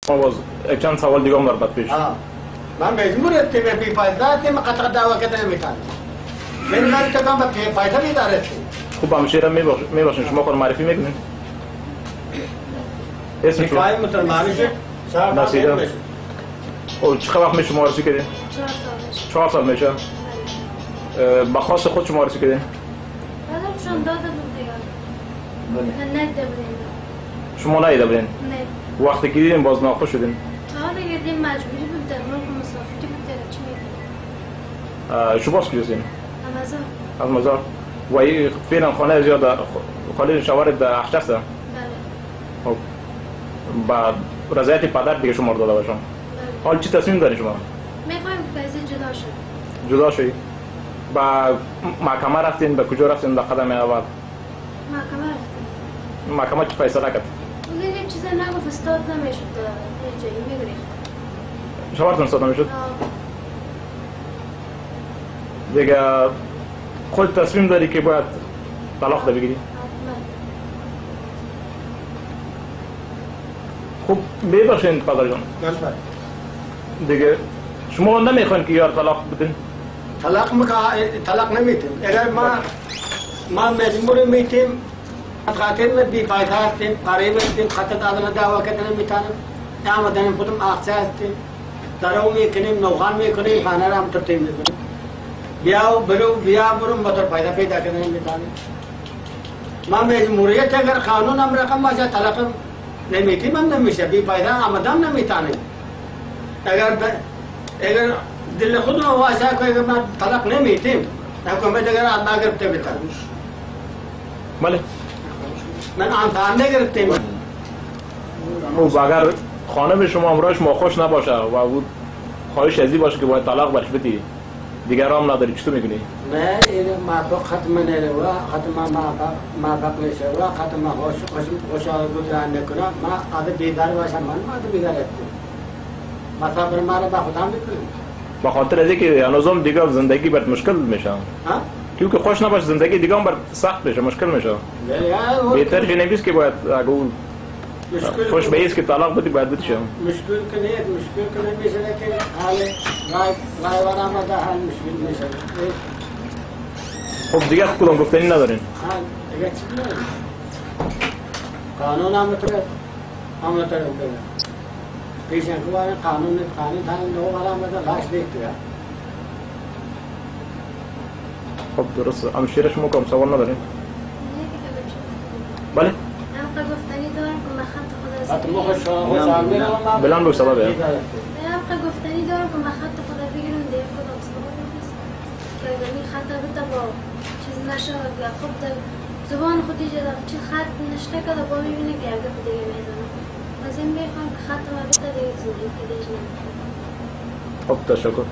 ما باز چند سوال دیگه هم در بعد پیش. من مجبور تیم بی فایده تیم قطع دعوا کردن میتونم. من کاری تو کام بی فایده میداره. خوب همشیره میباشین شما خود معرفی میکنین؟ اسم شما؟ فایم مترمانیشه. نصیده. او چقدر وقت شما معرفی کردین؟ 4 سال میشه. با خواست خود شما معرفی کردین؟ بعدم داده بود دیگه. نه ندیده بودین. شما ندیده بودین؟ نه. وقتی که دیدین باز ناخوش شدین؟ آره دیگه دیم مجبوری بود در ملک مسافری بود دیگه چی میکنیم؟ شما باز کجاستین؟ مزار. از مزار. و فعلا خانه زیاد خالی شوارد در اخچسته؟ بله. خب با رضایت پدر دیگه شما رو داده باشم. حال چی تصمیم داری شما؟ میخوایم که از جدا شد. جدا شدی؟ با محکمه رفتین به کجا رفتین در قدم اول؟ محکمه رفتیم. محکمه چی فیصله کرد؟ اون یه چیز نگفت استاد نمیشد یه جایی میگریخت. شوارتون استاد نمیشد؟ دیگه خود تصمیم داری که باید طلاق ده بگیری؟ خب ببخشید پدر جان. دیگه شما نمیخواین که یار طلاق بدین؟ طلاق نمیتیم. اگر ما مجبور میتیم خاطر میں بی فائدہ تیم قریب تیم خطر آدم دعوا کردن میتونم. آمدن خودم آخر هستیم. درو میکنیم نوخان میکنیم خانه را هم ترتیب میکنیم. بیا برو موتور فایده پیدا کردن میتونیم. ما مجبوریت اگر قانون هم رقم باشه طلاق نمیتیم هم نمیشه بی فایده آمدن نمیتونیم. اگر دل خود رو واسه که ما طلاق نمیتیم حکومت اگر آدم گرفته بتونیم. بله. من آن نگرفتیم. خب اگر خانم شما امروز خوش نباشه و او خواهش ازی باشه که باید طلاق برش بدی دیگر هم نداری چطور میکنی؟ نه این موافق ختم نره و ختم موافق نشه و ختم خوش گذران نکنه ما آده بیدار باشم من آده بیدار هستیم مسافر ما را با خودم بکنیم با خاطر ازی که هنوزم دیگه زندگی برات مشکل میشه کیونکه خوش نباشه زندگی دیگه هم برات سخت میشه مشکل میشه بهتر که نمیست که باید اگه اون خوش به ایست که طلاق بدی باید بدی شم مشکل که نمیشه که حال رای آمده حال مشکل میشه خب دیگه کدام گفتنی ندارین دیگه چی ندارین قانون هم طرف بگه پیشن که قانون تانی نو آمده لاش دیگه خب درست همشیره شما کم سوال ندارین بله گفتنی دارم که من خط خدا بلان بو سببه گفتنی دارم که من خط خدا بگیرم دیگه خدا سبب نیست که اگر این خط بده با چیز نشه یا خب در زبان خودی جدا چی خط نشته که با میبینه که اگر دیگه میزنم از این میخوام که خط ما بده دیگه زندگی دیگه نمیخوام خب تشکر